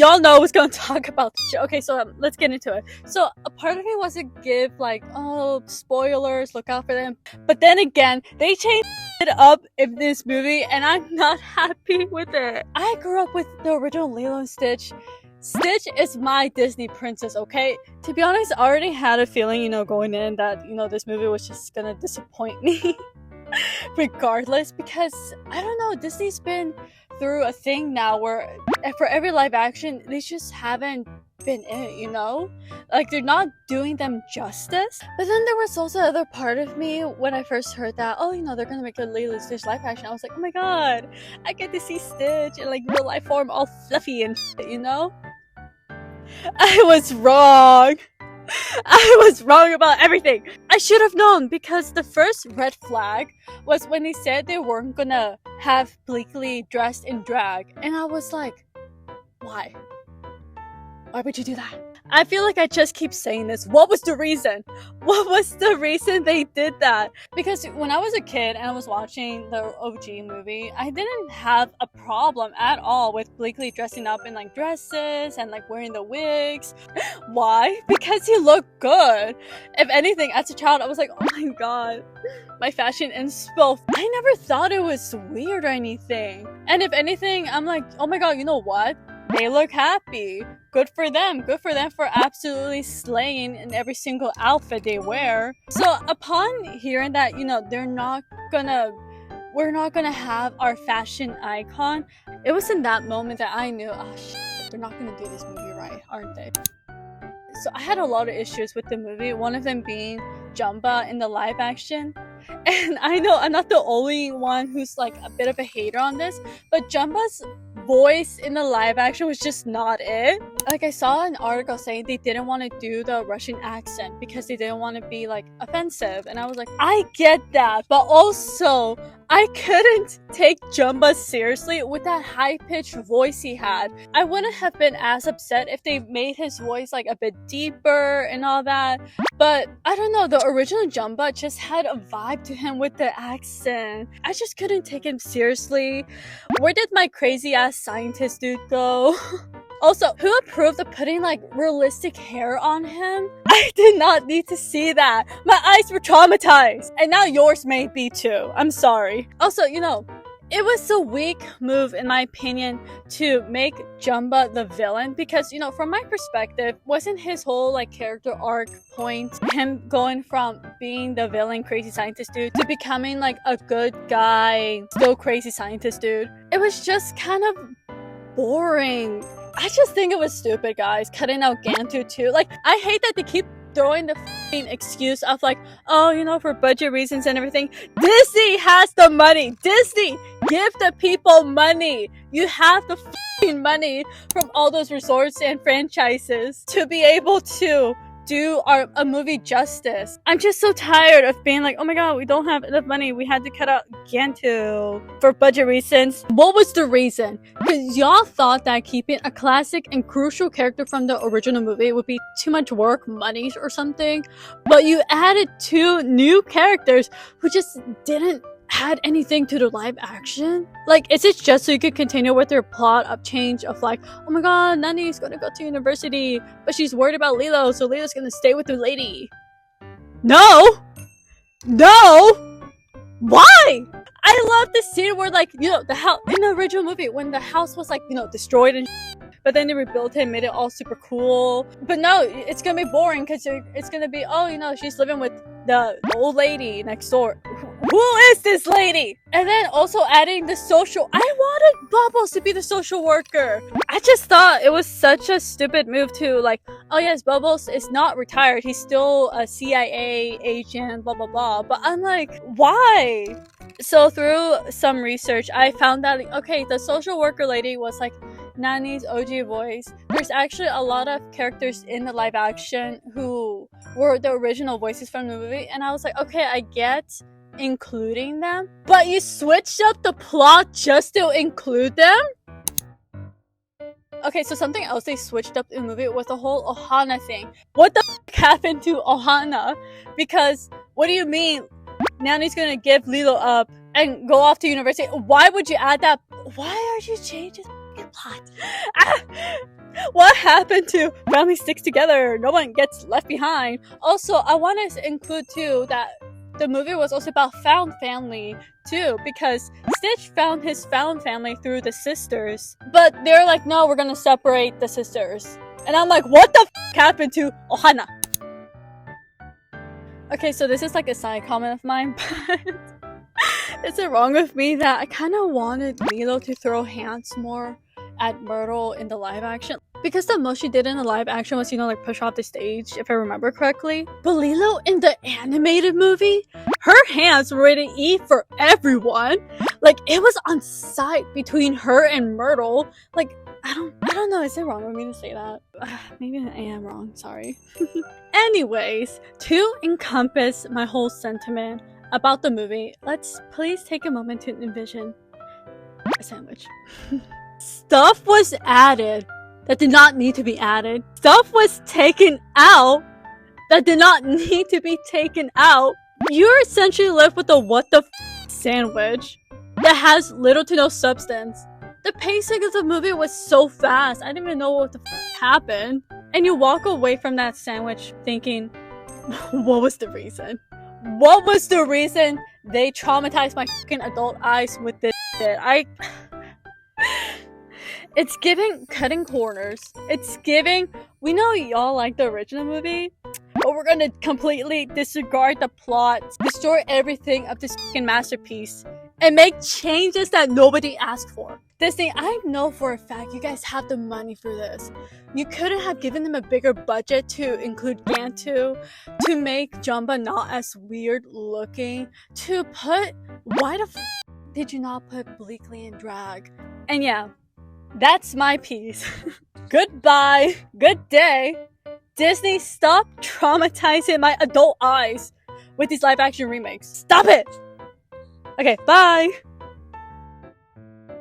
y'all know I was gonna talk about the show. Okay, so let's get into it. So a part of me wants to give like, oh, spoilers, look out for them. But then again, they changed it up in this movie, and I'm not happy with it. I grew up with the original Lilo and Stitch. Stitch is my Disney princess, okay? To be honest, I already had a feeling, going in that, this movie was just gonna disappoint me. Regardless, because, I don't know, Disney's been through a thing now where for every live action, they just haven't been it, Like, they're not doing them justice. But then there was also the other part of me when I first heard that, they're gonna make a Lilo Stitch live action. I was like, oh my god, I get to see Stitch in, like, real life form, all fluffy and I was wrong. I was wrong about everything. I should have known, because the first red flag was when they said they weren't gonna have Bleakley dressed in drag. And I was like, why? Why would you do that? I feel like I just keep saying this. What was the reason? What was the reason they did that? Because when I was a kid and I was watching the OG movie, I didn't have a problem at all with Bleakley dressing up in like dresses and like wearing the wigs. Why? Because he looked good. If anything, as a child, I was like, oh my god, my fashion inspo. I never thought it was weird or anything. And if anything, I'm like, oh my god, you know what? They look happy. Good for them. Good for them for absolutely slaying in every single outfit they wear. So upon hearing that, we're not gonna have our fashion icon, it was in that moment that I knew, oh shit, they're not gonna do this movie right, aren't they? So I had a lot of issues with the movie, one of them being Jumba in the live action. And I know I'm not the only one who's like a bit of a hater on this, but Jumba's voice in the live action was just not it. Like, I saw an article saying they didn't want to do the Russian accent because they didn't want to be like offensive, and I was like, I get that, but also I couldn't take Jumba seriously with that high-pitched voice he had. I wouldn't have been as upset if they made his voice like a bit deeper and all that, but I don't know, the original Jumba just had a vibe to him with the accent. I just couldn't take him seriously. Where did my crazy ass scientist dude go? Also, who approved of putting like realistic hair on him? I did not need to see that. My eyes were traumatized. And now yours may be too. I'm sorry. Also, it was a weak move, in my opinion, to make Jumba the villain, because, from my perspective, wasn't his whole like character arc point him going from being the villain crazy scientist dude to becoming like a good guy, still crazy scientist dude? It was just kind of boring. I just think it was stupid, guys, cutting out Gantu too. Like, I hate that they keep throwing the f***ing excuse of like, oh, for budget reasons and everything. Disney has the money. Disney, give the people money. You have the f***ing money from all those resorts and franchises to be able to do a movie justice. I'm just so tired of being like, oh my god, we don't have enough money, we had to cut out Gantu for budget reasons. What was the reason? Because y'all thought that keeping a classic and crucial character from the original movie would be too much work, money, or something, but you added 2 new characters who just didn't add anything to the live action. Like, is it just so you could continue with their plot of change of like, oh my god, Nani's gonna go to university, but she's worried about Lilo, so Lilo's gonna stay with the lady? No! Why? I love the scene where, like, the house in the original movie, when the house was like, destroyed and but then they rebuilt it and made it all super cool. But no, it's gonna be boring because it's gonna be, she's living with the old lady next door. Who is this lady? And then also adding the social. I wanted Bubbles to be the social worker. I just thought it was such a stupid move too. Like, oh yes, Bubbles is not retired. He's still a CIA agent, blah, blah, blah. But I'm like, why? So through some research, I found that, okay, the social worker lady was like Nani's OG voice. There's actually a lot of characters in the live action who were the original voices from the movie. And I was like, okay, I get including them, but you switched up the plot just to include them? Okay, so something else they switched up in the movie was the whole Ohana thing. What the f*** happened to Ohana? Because, what do you mean Nani's gonna give Lilo up and go off to university? Why would you add that? Why are you changing the plot. Ah! What happened to family sticks together? No one gets left behind. Also, I want to include too that the movie was also about found family too, because Stitch found his found family through the sisters, but they're like, no, we're gonna separate the sisters. And I'm like, what the happened to Ohana? Okay, so this is like a side comment of mine, but is it wrong with me that I kind of wanted Lilo to throw hands more at Myrtle in the live action? Because the most she did in the live action was, like push off the stage, if I remember correctly. But Lilo in the animated movie, her hands were ready to eat for everyone. Like, it was on site between her and Myrtle. Like, I don't know, is it wrong with me to say that? Maybe I am wrong, sorry. Anyways, to encompass my whole sentiment about the movie, let's please take a moment to envision a sandwich. Stuff was added that did not need to be added. Stuff was taken out that did not need to be taken out. You're essentially left with a what the sandwich that has little to no substance. The pacing of the movie was so fast, I didn't even know what the happened. And you walk away from that sandwich thinking, what was the reason? What was the reason they traumatized my fucking adult eyes with this shit? It's giving cutting corners. It's giving, we know y'all like the original movie, but we're gonna completely disregard the plot, destroy everything of this fucking masterpiece, and make changes that nobody asked for. Disney, I know for a fact you guys have the money for this. You couldn't have given them a bigger budget to include Gantu, to make Jumba not as weird looking, to put, why the f did you not put Bleakley in drag? And yeah, that's my piece. Goodbye, good day. Disney, stop traumatizing my adult eyes with these live action remakes. Stop it! Okay, bye!